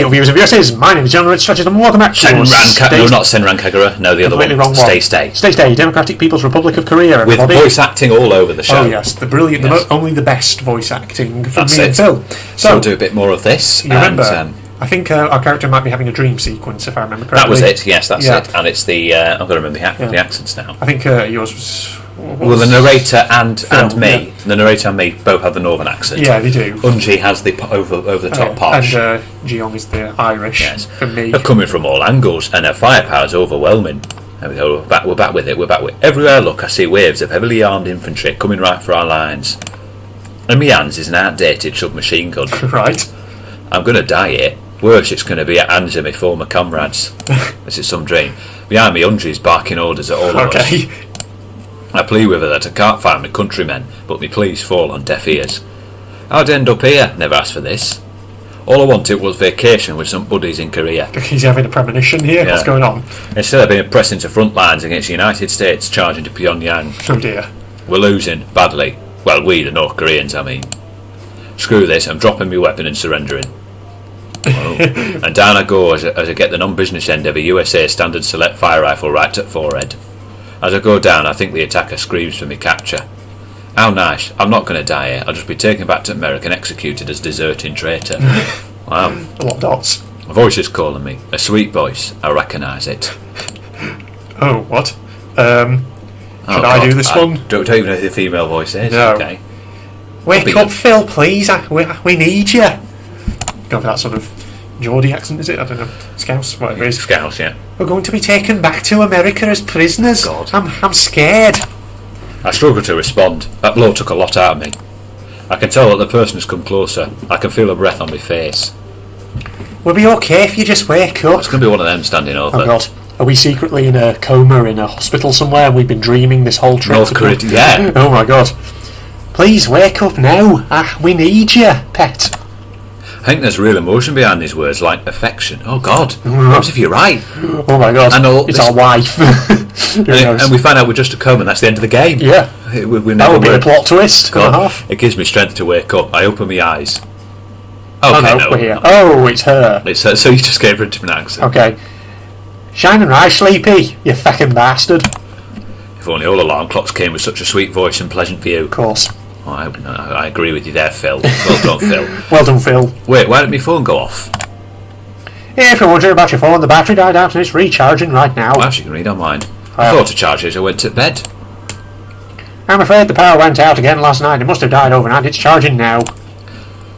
Deal viewers and viewers, my name is John Red Strategist and welcome back to No, not Senran Kagura. No, the other one. Wrong Stay. Stay, Democratic People's Republic of Korea, everybody. With voice acting all over the show. Oh yes, the brilliant, only the best voice acting from That's me and it. Phil. So we'll do a bit more of this. You remember, I think our character might be having a dream sequence, if I remember correctly. That was it, yes, that's it. And it's the... I've got to remember the accents now. I think yours was... Well, the narrator and me, the narrator and me both have the northern accent. Yeah, they do. Unji has the over the top posh. And Jeong is the Irish. Yes. For me. They're coming from all angles, and their firepower is overwhelming. There we go. We're back with it. Everywhere I look, I see waves of heavily armed infantry coming right for our lines. And my hands is an outdated submachine gun. Right. I'm going to die here. Worse, it's going to be at hands of my former comrades. This is some dream. Behind me, Unji's barking orders at all of us. I plead with her that I can't find my countrymen, but me pleas fall on deaf ears. How'd I end up here? Never asked for this. All I wanted was vacation with some buddies in Korea. He's having a premonition here. Yeah. What's going on? Instead of being pressed into front lines against the United States charging to Pyongyang. Oh dear. We're losing, badly. Well, we, the North Koreans, I mean. Screw this, I'm dropping my weapon and surrendering. And down I go as I get the non-business end of a USA Standard Select fire rifle right at forehead. As I go down, I think the attacker screams for me capture. How nice. I'm not going to die here. I'll just be taken back to America and executed as deserting traitor. Wow. A lot of dots. A voice is calling me. A sweet voice. I recognise it. Oh, what? Should I do this one? Don't even know who the female voice is. No. Okay. Wake up, Phil, please. We need you. Go for that sort of Geordie accent, is it? I don't know. Scouse, whatever it is. Scouse, yeah. We're going to be taken back to America as prisoners. God. I'm scared. I struggle to respond. That blow took a lot out of me. I can tell that the person has come closer. I can feel a breath on my face. We'll be okay if you just wake up. It's going to be one of them standing over. Oh God. Are we secretly in a coma in a hospital somewhere and we've been dreaming this whole trip? North Korea, yeah. Oh my God. Please wake up now. We need you, pet. I think there's real emotion behind these words, like affection. Oh God, what if you're right? Oh my God, it's our wife. and we find out we're just a coma and that's the end of the game. Yeah. We that would be a plot twist. God, it gives me strength to wake up. I open my eyes. Okay, no. We're here. Oh, it's her. It's her. So you just gave her a different accent. Okay. Shine and rise, Sleepy, you feckin' bastard. If only all alarm clocks came with such a sweet voice and pleasant view. Of course. Oh, I agree with you there, Phil. Well done, Phil. Well done, Phil. Wait, why did my phone go off? If you're wondering about your phone, the battery died out and it's recharging right now. Well, you can read on mine. I thought to charge it as I went to bed. I'm afraid the power went out again last night. It must have died overnight. It's charging now.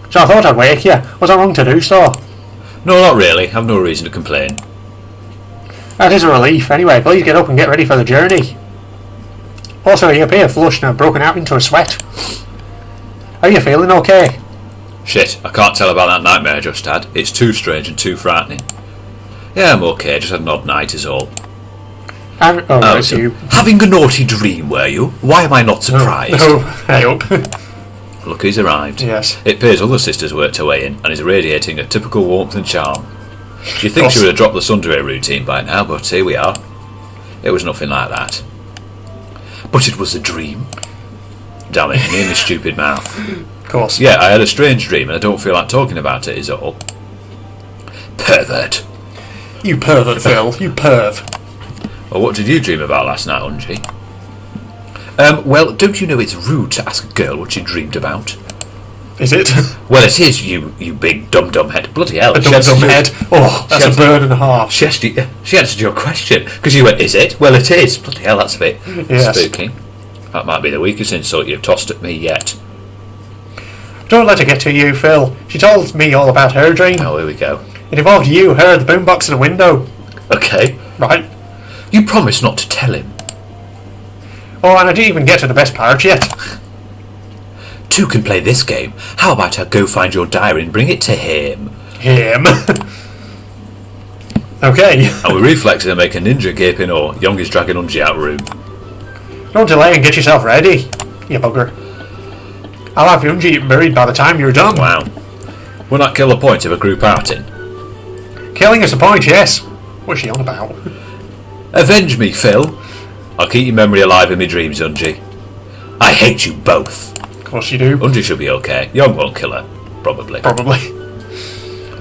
So I thought I'd wake you. Was I wrong to do so? No, not really. I've no reason to complain. That is a relief. Anyway, please get up and get ready for the journey. Also, you appear flushed and have broken out into a sweat. Are you feeling okay? Shit, I can't tell about that nightmare I just had. It's too strange and too frightening. Yeah, I'm okay. Just had an odd night is all. It's you. Having a naughty dream, were you? Why am I not surprised? Oh, hey up. Look who's arrived. Yes. It appears other sisters worked her way in and is radiating a typical warmth and charm. You'd think she would have dropped the sundry routine by now, but here we are. It was nothing like that. But it was a dream. Damn it, me and my stupid mouth. Of course. Yeah, I had a strange dream and I don't feel like talking about it, is all. Pervert. You pervert, Phil. You perv. Well, what did you dream about last night, Unji? Well, don't you know it's rude to ask a girl what she dreamed about? Is it? Well, it is, you big dum-dum head. Bloody hell. A dum-dum head? Oh, that's a bird and a half. She answered your question, because you went, is it? Well, it is. Bloody hell, that's a bit spooky. That might be the weakest insult you've tossed at me yet. Don't let her get to you, Phil. She told me all about her dream. Oh, here we go. It involved you, her, the boombox and a window. Okay. Right. You promised not to tell him. Oh, and I didn't even get to the best part yet. Two can play this game. How about I go find your diary and bring it to him? Him? Okay. And we reflex and make a ninja gaping or Young is dragging Unji out of room. Don't delay and get yourself ready, you bugger. I'll have Unji buried by the time you're done. Wow. Won't that kill the point of a group outing? Killing is the point, yes. What's she on about? Avenge me, Phil. I'll keep your memory alive in my dreams, Unji. I hate you both. Of course you do. Unji should be okay. Young won't kill her. Probably.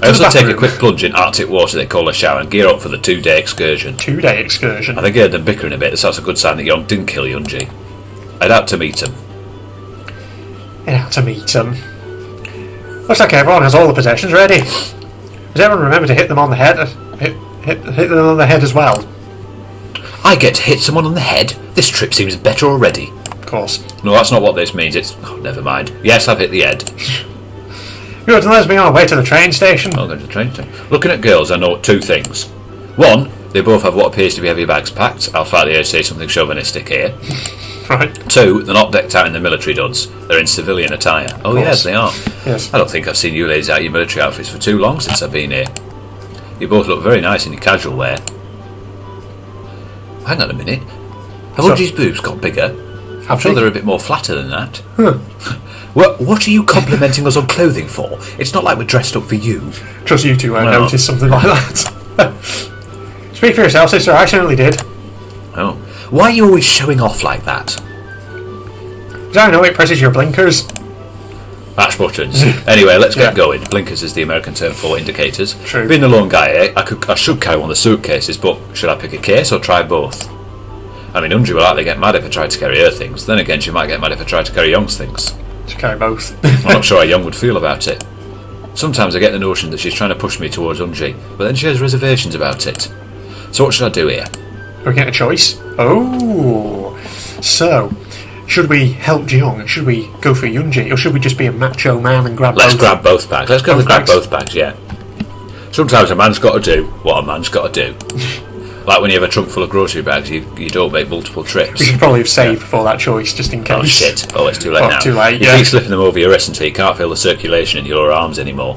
I also take a quick plunge in Arctic water they call a shower and gear up for the 2-day excursion. 2-day excursion? I think I heard them bickering a bit, so that's a good sign that Young didn't kill Yunji. I'd out to meet him. Looks like everyone has all the possessions ready. Does everyone remember to hit them on the head? Hit them on the head as well? I get to hit someone on the head? This trip seems better already. Of course. No, that's not what this means. It's... Oh, never mind. Yes, I've hit the head. Good, and let's be on our way to the train station. I'll go to the train station. Looking at girls, I know 2 things. 1, they both have what appears to be heavy bags packed. I'll fight the say something chauvinistic here. Right. 2, they're not decked out in their military duds. They're in civilian attire. Oh, yes, they are. Yes. I don't think I've seen you ladies out in your military outfits for too long since I've been here. You both look very nice in your casual wear. Hang on a minute. Have Unji's boobs got bigger? I'm sure they're a bit more flatter than that. What are you complimenting us on clothing for? It's not like we're dressed up for you. Trust you two won't notice something like that. Speak for yourself, sister. I certainly did. Oh. Why are you always showing off like that? Because I know it presses your blinkers. Mash buttons. Anyway, let's get going. Blinkers is the American term for indicators. True. Being the lone guy here, I should carry one of the suitcases, but should I pick a case or try both? I mean, Unji will likely get mad if I tried to carry her things. Then again, she might get mad if I tried to carry Young's things. To carry both. I'm not sure how Young would feel about it. Sometimes I get the notion that she's trying to push me towards Unji, but then she has reservations about it. So what should I do here? We get a choice. Oh, so should we help Jeong? Should we go for Yunji, or should we just be a macho man and grab? Let's both? grab both bags. Let's go Both and grab bags? both bags. Yeah. Sometimes a man's got to do what a man's got to do. Like when you have a trunk full of grocery bags, you don't make multiple trips. We should probably have saved before that choice, just in case. Oh shit! Oh, it's too late now. Too late. You keep slipping them over your wrist until you can't feel the circulation in your arms anymore.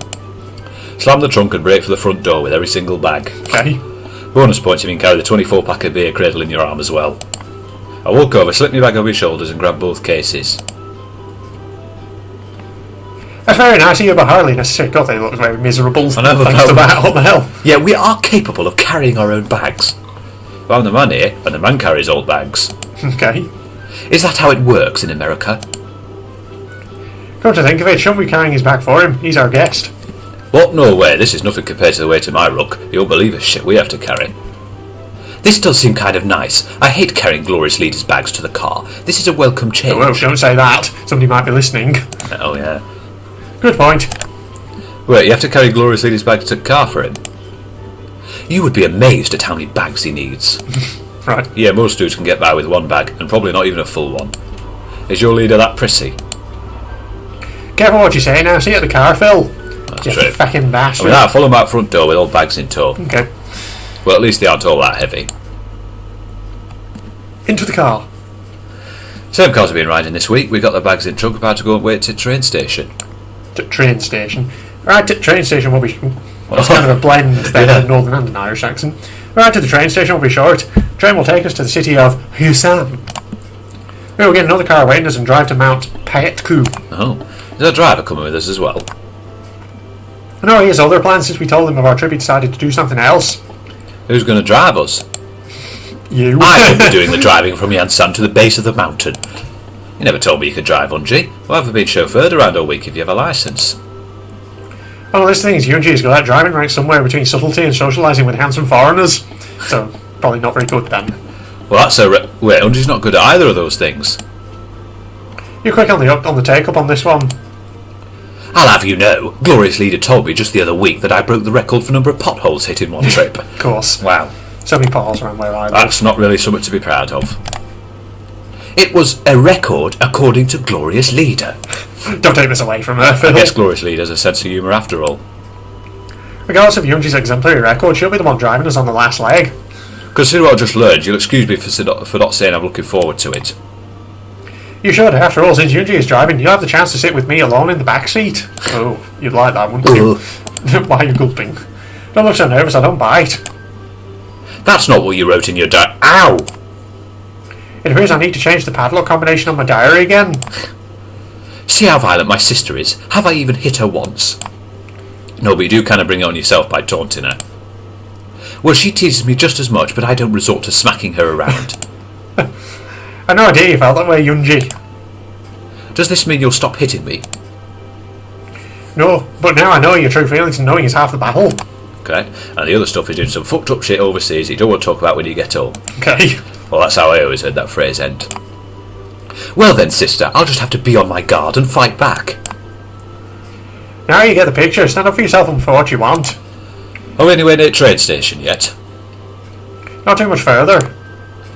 Slam the trunk and brake for the front door with every single bag. Okay. Bonus points if you can carry the 24-pack of beer cradle in your arm as well. I walk over, slip my bag over your shoulders and grab both cases. That's very nice of you, but hardly necessary. God, they look very miserable. I know, Thanks to that. What the hell? Yeah, we are capable of carrying our own bags. But I'm the man here, and the man carries old bags. Okay. Is that how it works in America? Come to think of it, shouldn't we be carrying his bag for him? He's our guest. What? No way, this is nothing compared to the weight of my ruck. You won't believe the shit we have to carry. This does seem kind of nice. I hate carrying Glorious Leader's bags to the car. This is a welcome change. Oh, don't say that. Somebody might be listening. Oh, yeah. Good point. Wait, you have to carry Glorious Leader's bags to the car for him? You would be amazed at how many bags he needs. Right. Yeah, most dudes can get by with one bag, and probably not even a full one. Is your leader that prissy? Careful what you say now. See you at the car, Phil. That's You true. fucking I bastard. mean, I'll follow him out front door with all bags in tow. Okay. Well, at least they aren't all that heavy. Into the car. Same cars have been riding this week. We got the bags in trunk, about to go and wait to the train station. To train station. Right, to the train station will be... Well, it's kind of a blend then, Yeah. of Northern and an Irish accent. Right, to the train station will be short. Train will take us to the city of Busan. We will get another car waiting us and drive to Mount Paetku. Oh, is a driver coming with us as well? I know he has other plans since we told him of our trip. He decided to do something else. Who's going to drive us? You. I will be doing the driving from Yansan to the base of the mountain. You never told me you could drive, Unji. Why have I been chauffeured around all week if you have a licence? Well, this thing is Yunji's got that driving rank somewhere between subtlety and socialising with handsome foreigners. So, probably not very good then. Well, that's wait, Unji's not good at either of those things. You're quick on the take-up on this one. I'll have you know, Glorious Leader told me just the other week that I broke the record for number of potholes hit in one trip. Of course. Wow. So many potholes around where I live. That's not really something to be proud of. It was a record according to Glorious Leader. Don't take this away from her, Phil. I guess Glorious Leader has a sense of humour after all. Regardless of Yunji's exemplary record, she'll be the one driving us on the last leg. Consider what I just learned. You'll excuse me for not saying I'm looking forward to it. You should. After all, since Yunji is driving, you'll have the chance to sit with me alone in the back seat. Oh, you'd like that, wouldn't you? Why are you gulping? Don't look so nervous, I don't bite. That's not what you wrote in your diary. Ow! It appears I need to change the padlock combination on my diary again. See how violent my sister is. Have I even hit her once? No, but you do kind of bring it on yourself by taunting her. Well, she teases me just as much, but I don't resort to smacking her around. I had no idea you felt that way, Yunji. Does this mean you'll stop hitting me? No, but now I know your true feelings, and knowing is half the battle. Okay, and the other stuff is doing some fucked up shit overseas you don't want to talk about when you get home. Okay. Well, that's how I always heard that phrase end. Well then, sister, I'll just have to be on my guard and fight back. Now you get the picture. Stand up for yourself and for what you want. Are we anywhere near the train station yet? Not too much further.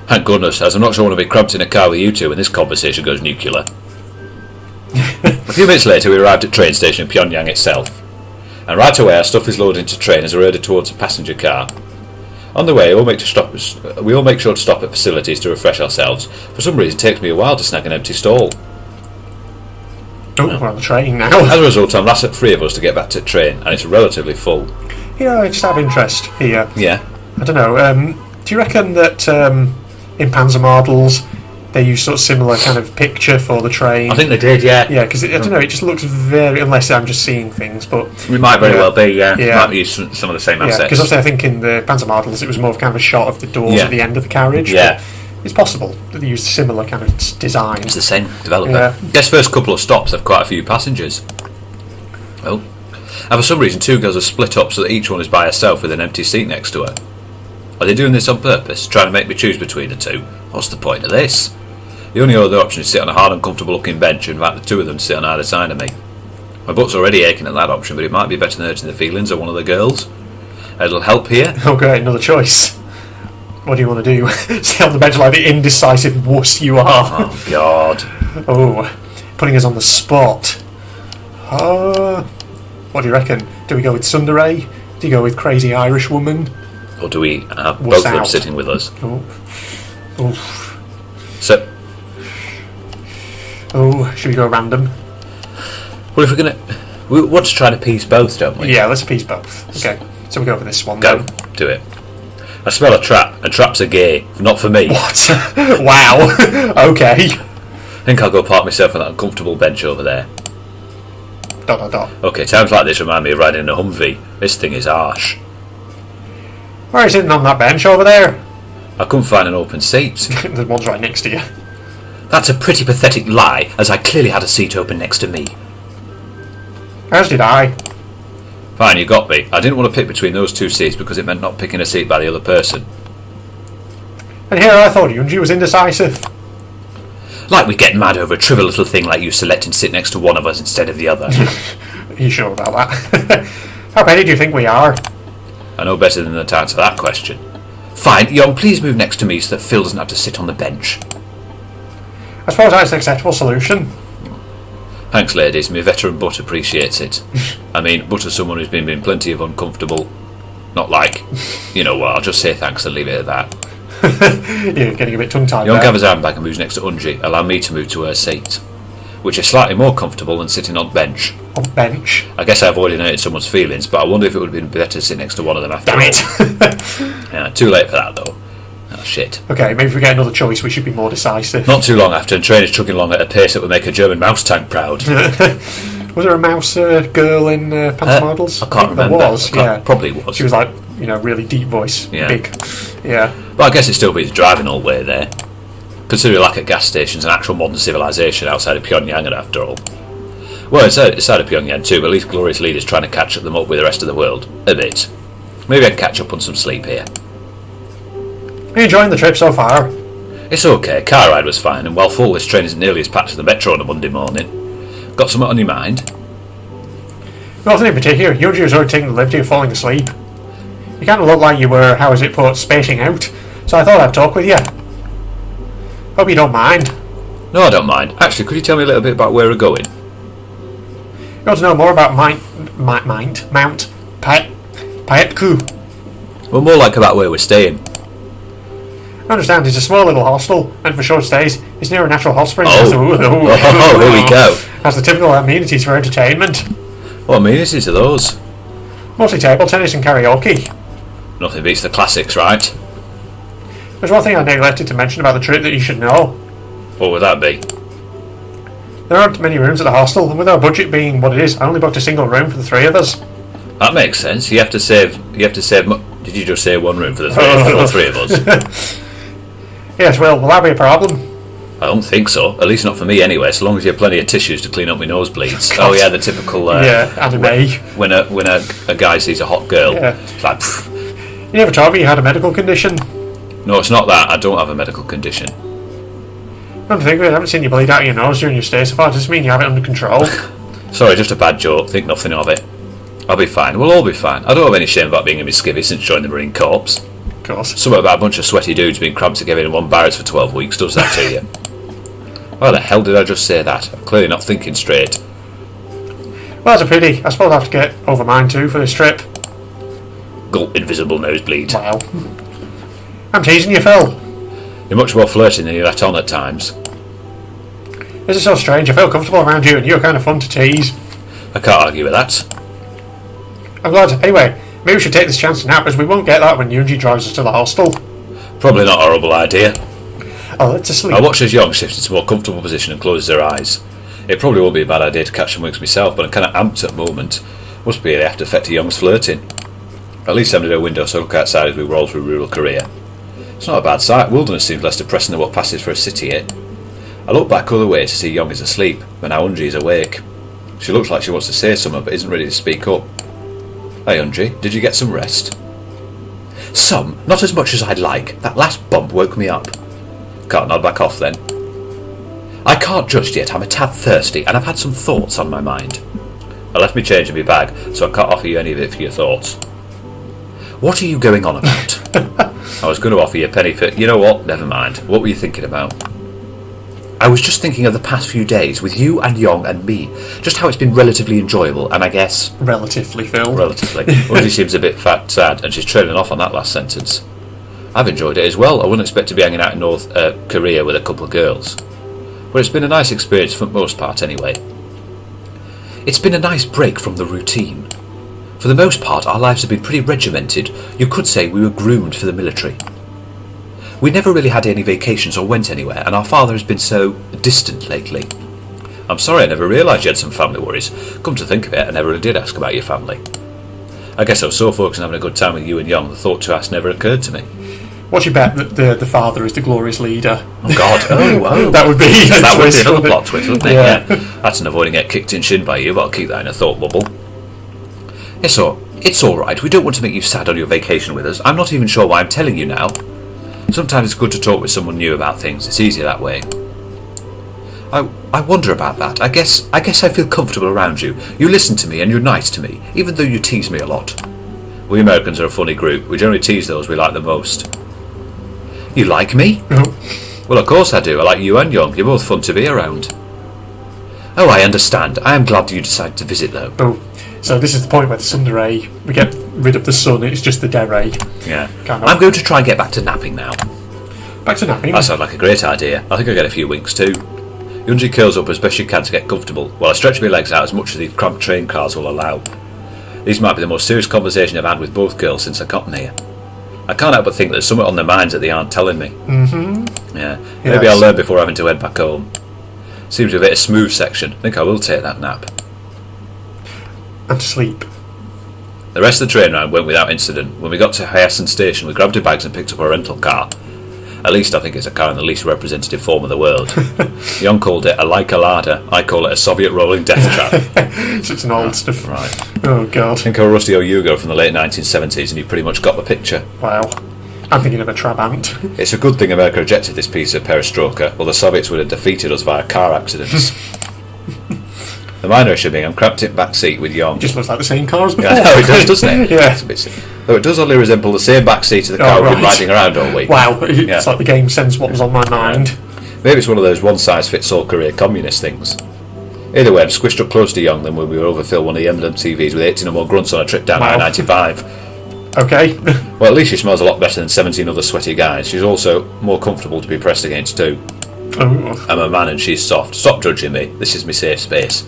Thank goodness, as I'm not sure I want to be cramped in a car with you two when this conversation goes nuclear. A few minutes later we arrived at train station in Pyongyang itself. And right away our stuff is loaded into train as we're headed towards a passenger car. On the way, we all make sure to stop at facilities to refresh ourselves. For some reason, it takes me a while to snag an empty stall. Oh, we're on the train now. As a result, I'm last at 3 of us to get back to the train, and it's relatively full. You know, I just have interest here. Yeah. I don't know. Do you reckon that in Panzer models they use sort of similar kind of picture for the train? I think they did, yeah. Yeah, because I don't know. It just looks very. Unless I'm just seeing things, but it might very well be. Yeah. Yeah. Might use some of the same assets. Yeah, because obviously I think in the Panzer models it was more of kind of a shot of the doors at the end of the carriage. Yeah. It's possible that they used similar kind of design. It's the same developer. Yeah. Guess first couple of stops have quite a few passengers. Oh. And for some reason, 2 girls are split up so that each one is by herself with an empty seat next to her. Are they doing this on purpose? Trying to make me choose between the two? What's the point of this? The only other option is sit on a hard, uncomfortable looking bench and invite the 2 of them to sit on either side of me. My butt's already aching at that option, but it might be better than hurting the feelings of one of the girls. A little help here? Oh great, another choice. What do you want to do? Sit on the bench like the indecisive wuss you are. Oh God. Oh, putting us on the spot. What do you reckon? Do we go with Tsundere? Do you go with Crazy Irish Woman? Or do we have Wuss both of them out. sitting with us? Oh. So, Should we go random? well, if we're going to... We want to try to appease both, don't we? Yeah, let's appease both. Okay, so we go for this one. Go. Then. Do it. I smell a trap, and traps are gay. Not for me. What? Wow. Okay. I think I'll go park myself on that uncomfortable bench over there. ... Okay, times like this remind me of riding in a Humvee. This thing is harsh. Why are you sitting on that bench over there? I couldn't find an open seat. The one's right next to you. That's a pretty pathetic lie, as I clearly had a seat open next to me. As did I. Fine, you got me. I didn't want to pick between those 2 seats because it meant not picking a seat by the other person. And here I thought Yunji was indecisive. Like we get mad over a trivial little thing like you selecting to sit next to one of us instead of the other. Are you sure about that? How petty do you think we are? I know better than to answer that question. Fine, Young, please move next to me so that Phil doesn't have to sit on the bench. I suppose that's an acceptable solution. Thanks, ladies. My veteran butt appreciates it. I mean, but as someone who's been in plenty of uncomfortable... Not like... You know what, I'll just say thanks and leave it at that. You're getting a bit tongue-tied Young there. gathers handbag and moves next to Unji, allowing me to move to her seat, which is slightly more comfortable than sitting on bench. On bench. I guess I've already hurted someone's feelings, but I wonder if it would have been better to sit next to one of them after Damn all. it. Yeah, too late for that, though. Oh, shit. Okay, maybe if we get another choice, we should be more decisive. Not too long after, and train is chugging along at a pace that would make a German mouse tank proud. Was there a mouse girl in Panzer Models? I can't remember. There was, yeah. Probably was. She was like, really deep voice. Yeah. Big. Yeah. But I guess it still beats driving all the way there. Considering lack of gas stations and actual modern civilization outside of Pyongyang, after all. Well, inside of Pyongyang too, but at least glorious leaders trying to catch them up with the rest of the world. A bit. Maybe I can catch up on some sleep here. Are you enjoying the trip so far? It's okay, car ride was fine, and while full, this train isn't nearly as packed as the metro on a Monday morning. Got something on your mind? Nothing in particular. Yuji was already taking the liberty of falling asleep. You kind of look like you were, how is it put, spacing out. So I thought I'd talk with you. Hope you don't mind. No, I don't mind. Actually, could you tell me a little bit about where we're going? You want to know more about Mount Paetku? Well, more like about where we're staying. I understand it's a small little hostel, and for short stays, it's near a natural hot spring. Oh, here we go. Has the typical amenities for entertainment. What amenities are those? Mostly table tennis and karaoke. Nothing beats the classics, right? There's one thing I neglected to mention about the trip that you should know. What would that be? There aren't many rooms at the hostel, and with our budget being what it is, I only booked a single room for the 3 of us. That makes sense. You have to save. Did you just say one room for the 3 of us? Yes, well, will that be a problem? I don't think so. At least not for me anyway, so long as you have plenty of tissues to clean up my nosebleeds. God. Oh yeah, the typical... anime. When a guy sees a hot girl, Yeah. it's like... Pff. You never told me you had a medical condition. No, it's not that. I don't have a medical condition. Come to think of it, I haven't seen you bleed out of your nose during your stay so far. Doesn't mean you have it under control. Sorry, just a bad joke. Think nothing of it. I'll be fine. We'll all be fine. I don't have any shame about being a misskivvy since joining the Marine Corps. Of course. Something about a bunch of sweaty dudes being cramped together in one barracks for 12 weeks does that to you. Why the hell did I just say that? I'm clearly not thinking straight. Well, that's a pity. I suppose I'll have to get over mine too for this trip. Gulp, invisible nosebleed. Wow. I'm teasing you, Phil. You're much more flirting than you let on at times. This is so strange. I feel comfortable around you and you're kind of fun to tease. I can't argue with that. I'm glad. Anyway, maybe we should take this chance to nap as we won't get that when Yunji drives us to the hostel. Probably not a horrible idea. Oh, let's asleep. I watch as Young shifts into a more comfortable position and closes her eyes. It probably won't be a bad idea to catch some winks myself, but I'm kind of amped at the moment. Must be the after effect of Young's flirting. At least I'm at a window so I look outside as we roll through rural Korea. It's not a bad sight. Wilderness seems less depressing than what passes for a city here. I look back other way to see Young is asleep, but now Unji is awake. She looks like she wants to say something but isn't ready to speak up. Hey Unji, did you get some rest? Some, not as much as I'd like. That last bump woke me up. Can't nod back off then. I can't just yet, I'm a tad thirsty and I've had some thoughts on my mind. I left me change in my bag, so I can't offer you any of it for your thoughts. What are you going on about? I was going to offer you a penny for... You know what? Never mind. What were you thinking about? I was just thinking of the past few days with you and Young and me. Just how it's been relatively enjoyable, and I guess... Relatively, Phil. Relatively. Unji seems a bit sad, and she's trailing off on that last sentence. I've enjoyed it as well. I wouldn't expect to be hanging out in North Korea with a couple of girls. But it's been a nice experience for the most part, anyway. It's been a nice break from the routine. For the most part, our lives have been pretty regimented. You could say we were groomed for the military. We never really had any vacations or went anywhere, and our father has been so distant lately. I'm sorry I never realised you had some family worries. Come to think of it, I never really did ask about your family. I guess I was so focused on having a good time with you and Young, the thought to ask never occurred to me. What's your bet that the father is the glorious leader? Oh God! Oh. That would be that would be another twist, plot twist, wouldn't it? Yeah. That's an avoiding getting kicked in shin by you, but I'll keep that in a thought bubble. It's all right. We don't want to make you sad on your vacation with us. I'm not even sure why I'm telling you now. Sometimes it's good to talk with someone new about things. It's easier that way. I wonder about that. I guess I feel comfortable around you. You listen to me and you're nice to me, even though you tease me a lot. We Americans are a funny group. We generally tease those we like the most. You like me? Oh. Well, of course I do. I like you and Young. You're both fun to be around. Oh, I understand. I am glad you decided to visit, though. Oh, so this is the point where the tsundere, we get rid of the sun, it's just the dere. Yeah. Kind of. I'm going to try and get back to napping now. Back to napping. That sounds like a great idea. I think I'll get a few winks too. Yunji curls up as best she can to get comfortable, while I stretch my legs out as much as the cramped train cars will allow. These might be the most serious conversation I've had with both girls since I got here. I can't help but think there's something on their minds that they aren't telling me. Mm-hmm. Yeah. Maybe Yes. I'll learn before having to head back home. Seems to be a bit of smooth section. I think I will take that nap. And to sleep. The rest of the train ride went without incident. When we got to Hyacinth Station, we grabbed our bags and picked up a rental car. At least I think it's a car in the least representative form of the world. Young called it a Leica Lada. I call it a Soviet rolling death trap. Such an old stuff. Right. Oh, God. Think of a rusty old Yugo from the late 1970s and you pretty much got the picture. Wow. I'm thinking of a Trabant. It's a good thing America rejected this piece of perestroika, or the Soviets would have defeated us via car accidents. The minor issue being I'm cramped in back seat with Young. It just looks like the same car as before. Yeah, no, it does, doesn't it? Yeah. It's a bit silly. Though it does only resemble the same back seat of the car we've been right. riding around all week. Wow, it's Yeah. like the game sensed what was on my mind. Maybe it's one of those one-size-fits-all career communist things. Either way, I'm squished up close to Young than when we were overfilled one of the Emblem TVs with 18 or more grunts on a trip down Wow. I-95. Okay. Well, at least she smells a lot better than 17 other sweaty guys. She's also more comfortable to be pressed against too. Oh. I'm a man and she's soft. Stop judging me. This is my safe space.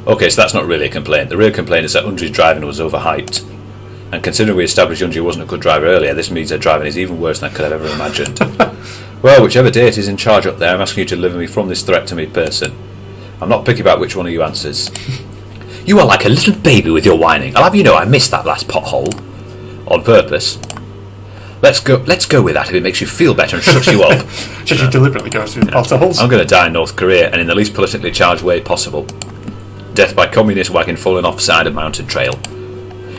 Okay, so that's not really a complaint. The real complaint is that Unji's driving was overhyped. And considering we established Unji wasn't a good driver earlier, this means her driving is even worse than I could have ever imagined. Well, whichever date is in charge up there, I'm asking you to deliver me from this threat to me person. I'm not picky about which one of you answers. You are like a little baby with your whining. I'll have you know I missed that last pothole. On purpose. Let's go with that if it makes you feel better and shuts you up. So she deliberately goes through the potholes. I'm going to die in North Korea, and in the least politically charged way possible. Death by communist wagon falling off side of mountain trail.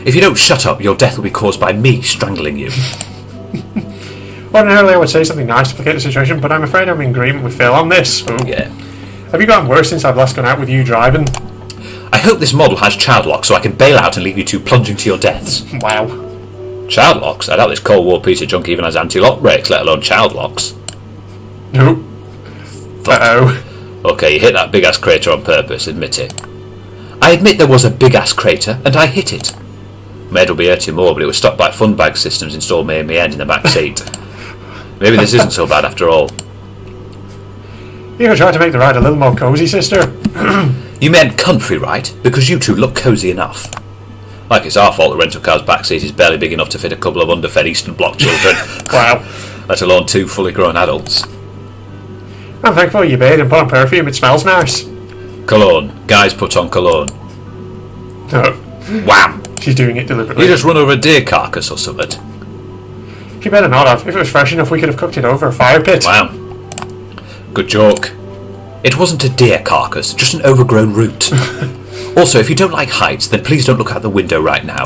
If you don't shut up, your death will be caused by me strangling you. Ordinarily I would say something nice to placate the situation, but I'm afraid I'm in agreement with Phil on this. Ooh. Yeah. Have you gotten worse since I've last gone out with you driving? I hope this model has child locks so I can bail out and leave you two plunging to your deaths. Wow. Child locks? I doubt this Cold War piece of junk even has anti-lock brakes, let alone child locks. Nope. Uh-oh. Okay, you hit that big-ass crater on purpose, admit it. I admit there was a big-ass crater, and I hit it. My head will be hurting more, but it was stopped by fun bag systems installed near my head in the back seat. Maybe this isn't so bad after all. You could try to make the ride a little more cosy, sister. You meant comfy, right? Because you two look cosy enough. Like it's our fault the rental car's backseat is barely big enough to fit a couple of underfed Eastern Bloc children. Wow. Let alone two fully grown adults. I'm thankful you bathed and put on perfume, it smells nice. Cologne. Guys put on cologne. No. Wham! She's doing it deliberately. You just run over a deer carcass or something. She better not have. If it was fresh enough, we could have cooked it over a fire pit. Wow. Good joke. It wasn't a deer carcass, just an overgrown root. Also, if you don't like heights, then please don't look out the window right now.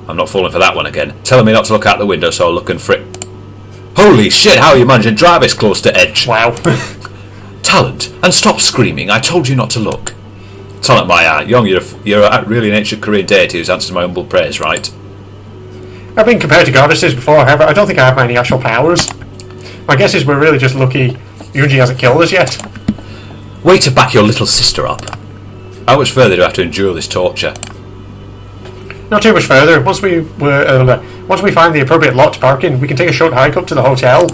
I'm not falling for that one again. Telling me not to look out the window, so I'll look and frick. Holy shit, how are you managing to drive this close to edge? Wow. Talent. And stop screaming, I told you not to look. Talent, my art. Young, you're a really an ancient Korean deity who's answered my humble prayers, right? I've been compared to goddesses before, however, I don't think I have any actual powers. My guess is we're really just lucky Yoonji hasn't killed us yet. Way to back your little sister up. How much further do I have to endure this torture? Not too much further. Once we find the appropriate lot to park in, we can take a short hike up to the hotel.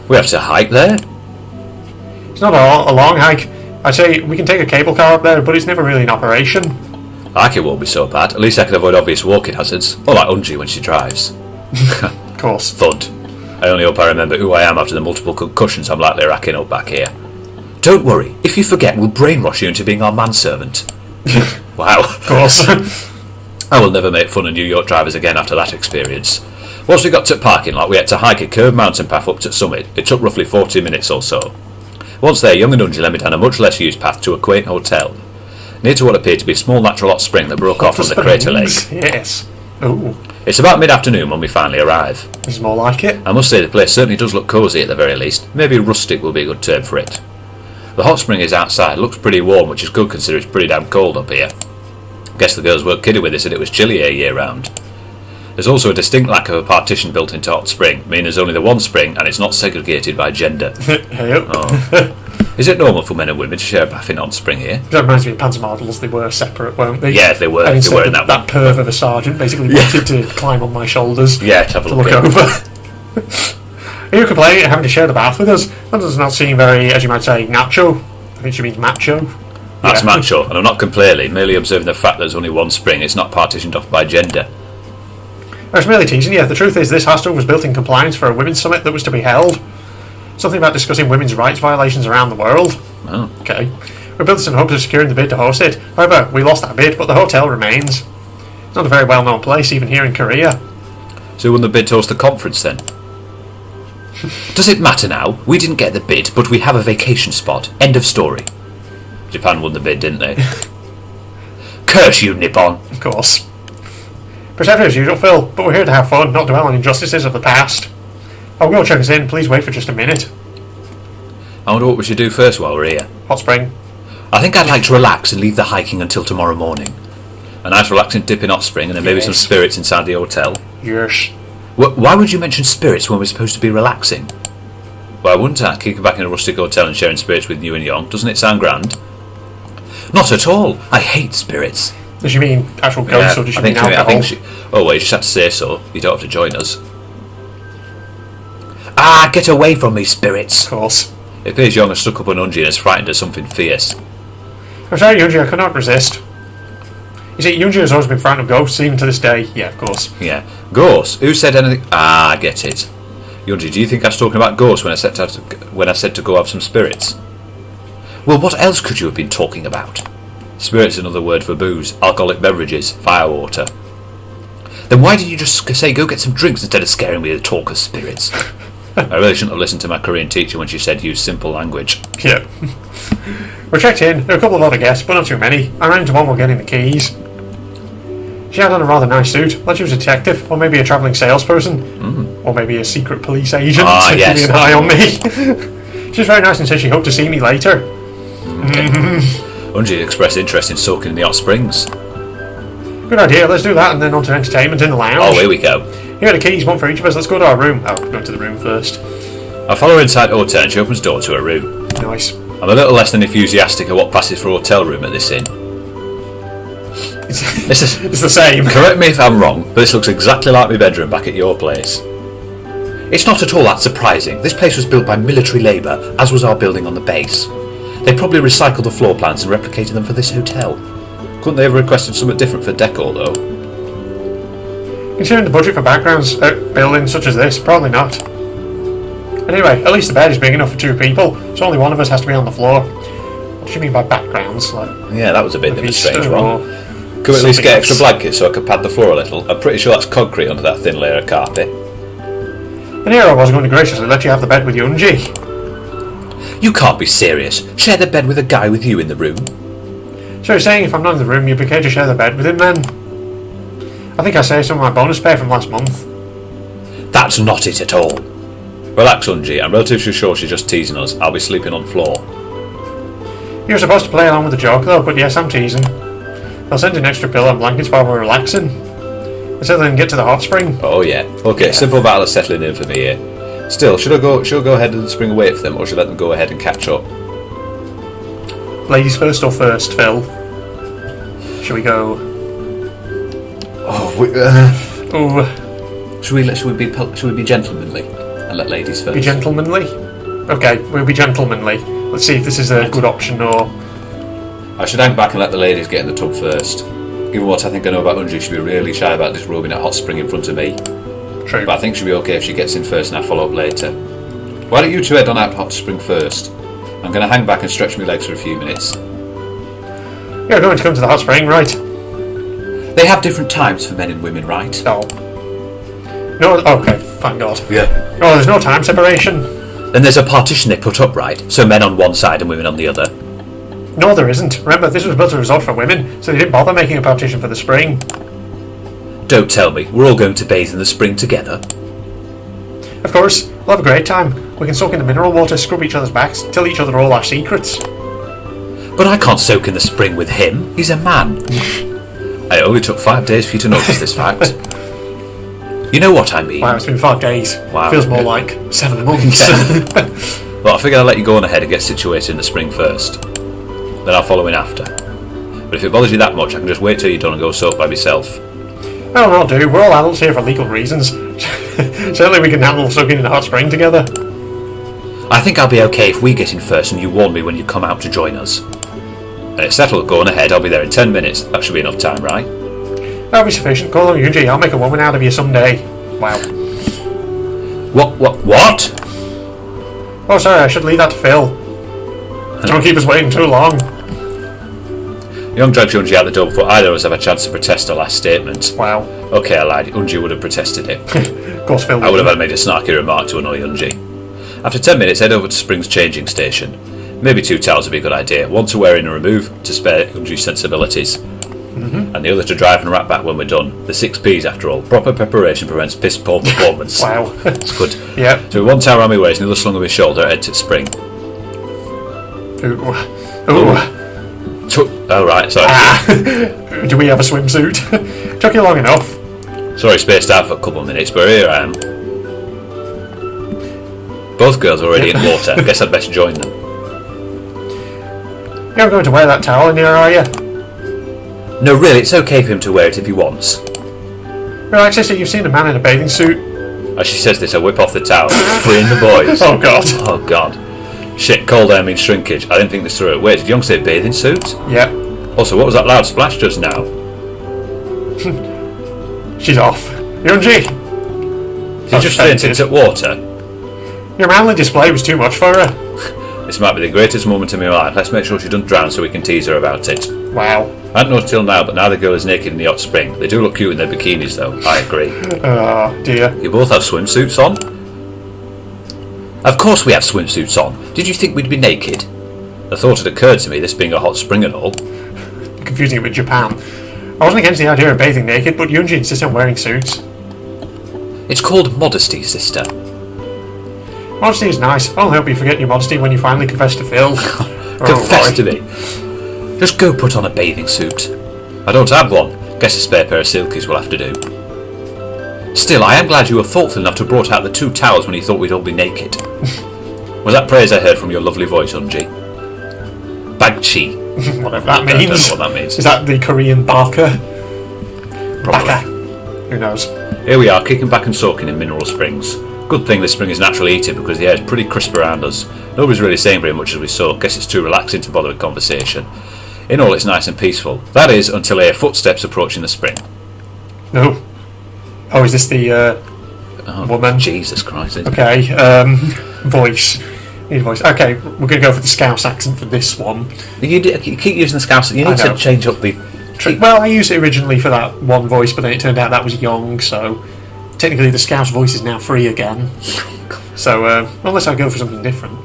We have to hike there? It's not a long hike. I'd say we can take a cable car up there, but it's never really in operation. Hiking won't be so bad. At least I can avoid obvious walking hazards. Or like Unji when she drives. Of course. Thud. I only hope I remember who I am after the multiple concussions I'm likely racking up back here. Don't worry. If you forget, we'll brainwash you into being our manservant. Wow. Of course. I will never make fun of New York drivers again after that experience. Once we got to the parking lot, we had to hike a curved mountain path up to the summit. It took roughly 40 minutes or so. Once there, Young and Unji led me down a much less used path to a quaint hotel, near to what appeared to be a small natural hot spring that broke off from the crater lake. Yes. Ooh. It's about mid-afternoon when we finally arrive. This is more like it. I must say the place certainly does look cosy at the very least. Maybe rustic will be a good term for it. The hot spring is outside, looks pretty warm, which is good considering it's pretty damn cold up here. Guess the girls weren't kidding with this and it was chilly here year round. There's also a distinct lack of a partition built into hot spring, meaning there's only the one spring and it's not segregated by gender. Oh. Is it normal for men and women to share a bath in hot spring here? That reminds me of Panzer models, they were separate, weren't they? Yeah, they were. And They were in that that perv of a sergeant basically wanted to climb on my shoulders Yeah, to have a to look look at. over. Are you complaining at having to share the bath with us? That does not seem very, as you might say, nacho. I think she means macho. That's Yeah. macho, and I'm not complaining, merely observing the fact that there's only one spring. It's not partitioned off by gender. I was merely teasing you. The truth is, this hostel was built in compliance for a women's summit that was to be held. Something about discussing women's rights violations around the world. Oh. Okay. We built this in hopes of securing the bid to host it. However, we lost that bid, but the hotel remains. It's not a very well-known place, even here in Korea. So who won the bid to host the conference then? Does it matter now? We didn't get the bid, but we have a vacation spot. End of story. Japan won the bid, didn't they? Curse you, Nippon! Of course. Perceptive as usual, Phil, but we're here to have fun, not dwell on injustices of the past. I'll go check us in. Please wait for just a minute. I wonder what we should do first while we're here. Hot spring. I think I'd like to relax and leave the hiking until tomorrow morning. A nice relaxing dip in hot spring and then maybe some Yes. spirits inside the hotel. Yes. Why would you mention spirits when we're supposed to be relaxing? Why wouldn't I? Kicking back in a rustic hotel and sharing spirits with you and Young. Doesn't it sound grand? Not at all. I hate spirits. Does she mean actual ghosts or does she mean alcohol? Oh, well, you just have to say so. You don't have to join us. Ah, get away from me, spirits! Of course. It appears Young has stuck up on Unji and is frightened of something fierce. I'm sorry, Yoonji, I could not resist. You see, Yoonji has always been frightened of ghosts, even to this day. Yeah, of course. Yeah. Ghosts? Who said anything? Ah, I get it. Yunji, do you think I was talking about ghosts when I said to go have some spirits? Well, what else could you have been talking about? Spirits is another word for booze, alcoholic beverages, firewater. Then why did you just say go get some drinks instead of scaring me with talk of spirits? I really shouldn't have listened to my Korean teacher when she said use simple language. Yeah. We're checked in. There are a couple of other guests, but not too many. I ran into one while getting the keys. She had on a rather nice suit, like she was a detective, or maybe a travelling salesperson, or maybe a secret police agent, yes. keeping an eye on me. She was very nice and said she hoped to see me later. Okay. Unji expressed interest in soaking in the hot springs. Good idea, let's do that and then on to entertainment in the lounge. Oh, here we go. Here are the keys, one for each of us. Let's go to our room. Oh, go to the room first. I follow her inside the hotel and she opens the door to her room. Nice. I'm a little less than enthusiastic at what passes for a hotel room at this inn. It's the same. Correct me if I'm wrong, but this looks exactly like my bedroom back at your place. It's not at all that surprising. This place was built by military labour, as was our building on the base. They probably recycled the floor plans and replicated them for this hotel. Couldn't they have requested something different for decor, though? Considering the budget for backgrounds buildings such as this, probably not. Anyway, at least the bed is big enough for 2 people, so only one of us has to be on the floor. What do you mean by backgrounds? Yeah, that was a bit of a strange one. Or Could we at least get extra else? blankets so I could pad the floor a little? I'm pretty sure that's concrete under that thin layer of carpet. And here I was going to graciously let you have the bed with Yoonji. You can't be serious. Share the bed with a guy with you in the room. So you're saying if I'm not in the room, you'd be okay to share the bed with him then? I think I saved some of my bonus pay from last month. That's not it at all. Relax, Unji. I'm relatively sure she's just teasing us. I'll be sleeping on the floor. You were supposed to play along with the joke though, but yes, I'm teasing. I'll send you an extra pillow and blankets while we're relaxing. Until then, get to the hot spring. Oh yeah. Okay, simple battle of settling in for me here. Still, should I go ahead and spring away for them, or should I let them go ahead and catch up? Ladies first or first, Phil? Shall we go? Oh, should we be gentlemanly and let ladies first? Be gentlemanly? Okay, we'll be gentlemanly. Let's see if this is a good option or... I should hang back and let the ladies get in the tub first. Given what I think I know about Unji, she'd be really shy about disrobing at hot spring in front of me. True. But I think she'll be okay if she gets in first and I follow up later. Why don't you two head on out to hot spring first? I'm going to hang back and stretch my legs for a few minutes. You're going to come to the hot spring, right? They have different times for men and women, right? No. No, okay, thank God. Yeah. Oh, there's no time separation. Then there's a partition they put up, right? So men on one side and women on the other. No, there isn't. Remember, this was built as a resort for women, so they didn't bother making a partition for the spring. Don't tell me. We're all going to bathe in the spring together. Of course, we'll have a great time. We can soak in the mineral water, scrub each other's backs, tell each other all our secrets. But I can't soak in the spring with him. He's a man. I only took 5 days for you to notice this fact. You know what I mean. Wow, it's been 5 days. Wow. Feels more like 7 months. Well, I figured I'd let you go on ahead and get situated in the spring first. Then I'll follow in after. But if it bothers you that much, I can just wait till you're done and go soak by myself. Oh, well, do. We're all adults here for legal reasons. Certainly we can handle soaking in a hot spring together. I think I'll be okay if we get in first and you warn me when you come out to join us. And it's settled, go on ahead, I'll be there in 10 minutes. That should be enough time, right? That'll be sufficient. Call on Yoonji, I'll make a woman out of you someday. Wow. What? Oh, sorry, I should leave that to Phil. Don't keep us waiting too long. Young drags Unji out the door before either of us have a chance to protest her last statement. Wow. Okay, I lied. Unji would have protested it. Of course, Phil I would have made a snarky remark to annoy Unji. After 10 minutes, head over to Spring's changing station. Maybe 2 towels would be a good idea. One to wear in and remove to spare Unji's sensibilities. And the other to drive and wrap back when we're done. The 6 P's after all. Proper preparation prevents piss poor performance. Wow. It's good. Yeah. So with 1 towel around my waist and the other slung on my shoulder, I head to Spring. Ooh. Oh right, sorry. Do we have a swimsuit? Took you long enough. Sorry, spaced out for a couple of minutes, but here I am. Both girls are already in water. I guess I'd better join them. You're going to wear that towel in here, are you? No, really, it's okay for him to wear it if he wants. Relax, sister, you've seen a man in a bathing suit. As she says this, I whip off the towel, freeing the boys. Oh, God. Oh, God. Shit, cold air means shrinkage. I didn't think this through. Wait, did Young say bathing suit? Yep. Also, what was that loud splash just now? She's off. Yoonji! Did you just faint into water? Your manly display was too much for her. This might be the greatest moment in my life. Let's make sure she doesn't drown so we can tease her about it. Wow. I hadn't noticed till now, but now the girl is naked in the hot spring. They do look cute in their bikinis, though. I agree. Oh, dear. You both have swimsuits on? Of course we have swimsuits on. Did you think we'd be naked? The thought had occurred to me, this being a hot spring and all. Confusing it with Japan. I wasn't against the idea of bathing naked, but Yunji insisted on wearing suits. It's called modesty, sister. Modesty is nice. I only hope you forget your modesty when you finally confess to Phil. Confess to me. Just go put on a bathing suit. I don't have one. Guess a spare pair of silkies will have to do. Still, I am glad you were thoughtful enough to brought out the 2 towels when you thought we'd all be naked. Was that praise I heard from your lovely voice, Unji? Bagchi. Whatever that means. I don't know what that means. Is that the Korean Barker? Probably. Baka. Who knows? Here we are, kicking back and soaking in mineral springs. Good thing this spring is naturally heated because the air is pretty crisp around us. Nobody's really saying very much as we soak. Guess it's too relaxing to bother with conversation. In all, it's nice and peaceful. That is, until I hear footsteps approaching the spring. No. Oh, is this the woman? Jesus Christ. Okay, voice. Need a voice. Okay, we're going to go for the Scouse accent for this one. You keep using the Scouse. You need to change up the... Well, I used it originally for that one voice, but then it turned out that was young, so... Technically, the Scouse voice is now free again. So, unless I go for something different.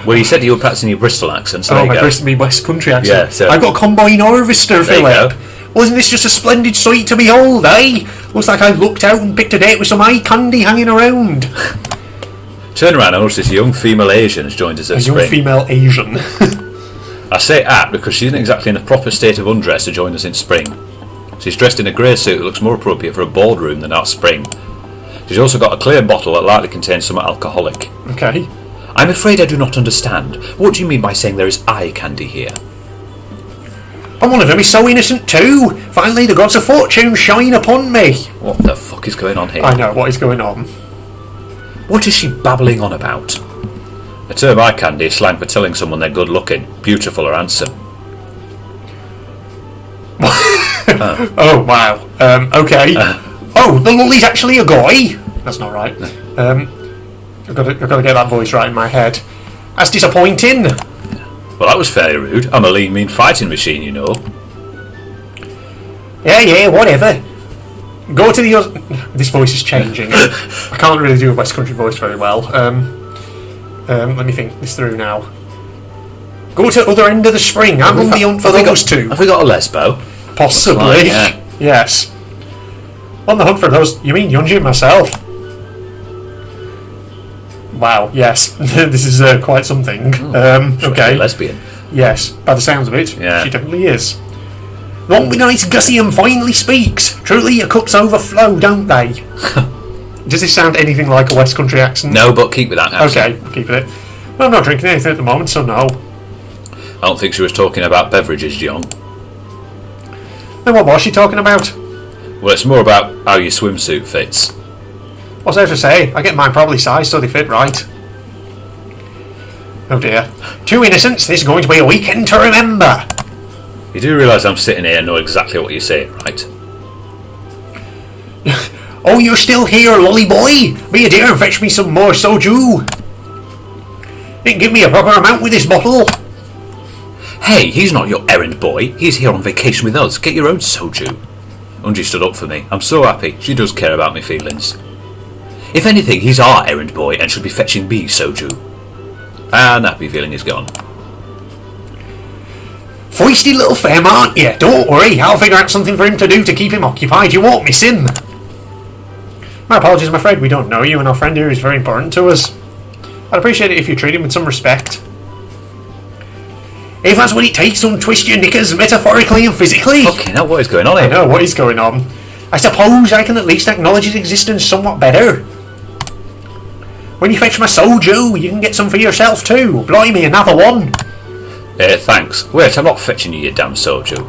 Well, you said you were practicing your Bristol accent, so my West Country accent. Yeah, so... I've got a combine harvester, Philip. Wasn't this just a splendid sight to behold, eh? Looks like I looked out and picked a date with some eye candy hanging around. Turn around, I noticed this young female Asian has joined us at spring. A young female Asian. I say at because she isn't exactly in the proper state of undress to join us in spring. She's dressed in a grey suit that looks more appropriate for a ballroom than out spring. She's also got a clear bottle that likely contains some alcoholic. Okay. I'm afraid I do not understand. What do you mean by saying there is eye candy here? And one of them is so innocent too. Finally, the gods of fortune shine upon me. What the fuck is going on here? I know, what is going on? What is she babbling on about? The term eye candy is slang for telling someone they're good looking, beautiful or handsome. Oh, wow. Okay. Oh, the lolly's actually a guy? That's not right. I've got to get that voice right in my head. That's disappointing. Well, that was fairly rude. I'm a lean, mean fighting machine, you know. Yeah, whatever. Go to the other... This voice is changing. I can't really do a West Country voice very well. Let me think this through now. Go to the other end of the spring. I'm on the hunt for those two. Have we got a lesbo? Possibly. Right, yeah. Yes. On the hunt for those... You mean Yunji and myself? Wow, yes. This is quite something. Okay. Lesbian. Yes, by the sounds of it, yeah. She definitely is. Long be nice Gussie and finally speaks. Truly your cups overflow, don't they? Does this sound anything like a West Country accent? No, but keep with that accent. Okay, keep it. Well, I'm not drinking anything at the moment, so no. I don't think she was talking about beverages, John. Then what was she talking about? Well, it's more about how your swimsuit fits. What's there to say? I get mine probably sized so they fit right. Oh dear. Two innocents, this is going to be a weekend to remember. You do realise I'm sitting here and know exactly what you're saying, right? Oh, you're still here, lolly boy? Be a dear and fetch me some more soju. Didn't give me a proper amount with this bottle. Hey, he's not your errand boy. He's here on vacation with us. Get your own soju. Unji stood up for me. I'm so happy. She does care about my feelings. If anything, he's our errand boy and should be fetching me soju. And happy feeling is gone. Foisty little femme, aren't you? Don't worry, I'll figure out something for him to do to keep him occupied. You won't miss him. My apologies, I'm afraid we don't know you, and our friend here is very important to us. I'd appreciate it if you treat him with some respect. If that's what it takes, don't twist your knickers metaphorically and physically. Fucking hell, what is going on here? I know, what is going on? I suppose I can at least acknowledge his existence somewhat better. When you fetch my soju, you can get some for yourself too. Blimey, another one. Thanks. Wait, I'm not fetching you your damn soju.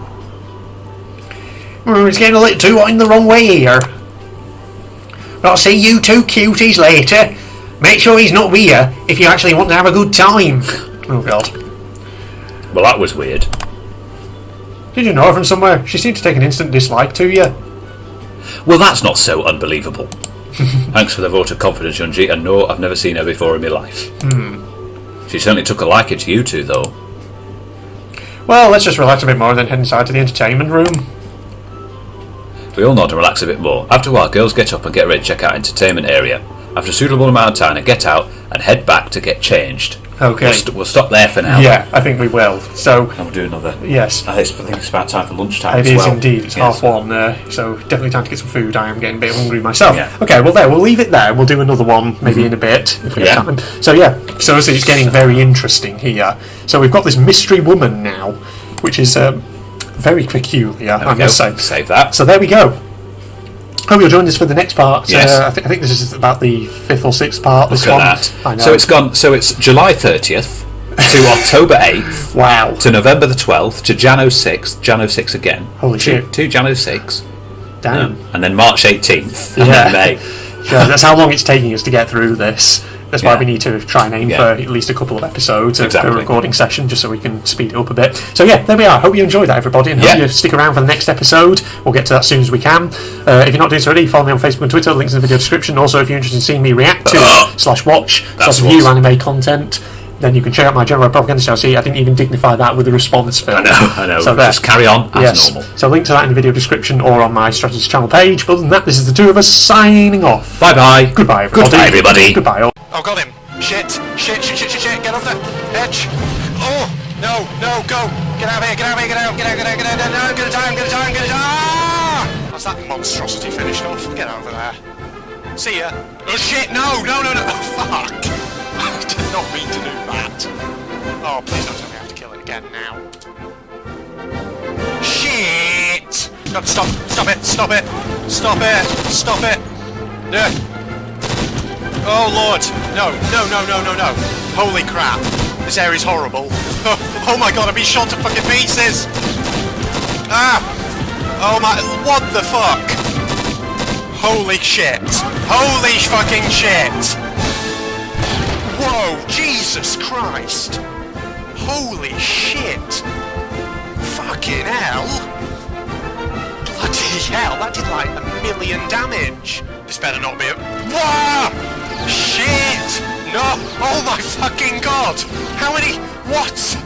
It's getting a little too in the wrong way here. But I'll see you two cuties later. Make sure he's not with you if you actually want to have a good time. Oh god. Well, that was weird. Did you know her from somewhere? She seemed to take an instant dislike to you. Well, that's not so unbelievable. Thanks for the vote of confidence, Yunji, and no, I've never seen her before in my life. She certainly took a liking to you two, though. Well, let's just relax a bit more and then head inside to the entertainment room. We all nod and relax a bit more. After a while, girls get up and get ready to check out entertainment area. After a suitable amount of time, they get out and head back to get changed. Okay. We'll stop there for now. Yeah, I think we will. So, And we'll do another. yes. I think it's about time for lunchtime It as is well. indeed. It's Yes. 1:30, so definitely time to get some food. I am getting a bit hungry myself. Yeah. Okay, well there, we'll leave it there. We'll do another one maybe in a bit if we have Yeah. time. So yeah, so obviously it's getting very interesting here. So we've got this mystery woman now, which is very peculiar, I must say. Save that. So there we go. Hope you'll join us for the next part. Yes. I think this is about the 5th or 6th part. This Look one. at that. I know. So it's gone. So it's July 30th to October 8th wow. to November the 12th to Jan 06, Jan 06 again. Holy shit. To Jan 06. Damn. And then March 18th. And Yeah. then May. Yeah, that's how long it's taking us to get through this. That's why Yeah. we need to try and aim Yeah. for at least a couple of episodes of Exactly. a recording session, just so we can speed it up a bit. So yeah, there we are. Hope you enjoyed that, everybody, and hope Yeah. you stick around for the next episode. We'll get to that as soon as we can. If you're not doing so already, follow me on Facebook and Twitter. Links in the video description. Also, if you're interested in seeing me react to /watch /view anime content, then you can check out my general propaganda show. See, I didn't even dignify that with a response film. I know. So there. Just carry on as normal. So link to that in the video description or on my Strategist channel page. But other than that, this is the two of us signing off. Bye bye. Goodbye, everybody. Goodbye, everybody. Goodbye, all. Oh, got him. Shit. Get off the edge. Oh, no, go. Get out of here, get out. No, get a time. That's that monstrosity finished off. Get over there. See ya. Oh, shit, no. Oh, fuck. I did not mean to do that. Oh, please don't tell me I have to kill it again now. Shit. God, stop it. Yeah. Oh lord, no. Holy crap, this area's horrible. Oh my god, I'm being shot to fucking pieces. Oh my, what the fuck? Holy fucking shit. Whoa, Jesus Christ. Holy shit. Fucking hell. Bloody hell, that did like 1,000,000 damage. This better not be a... Whoa! Shit! No! Oh my fucking god! How many... What?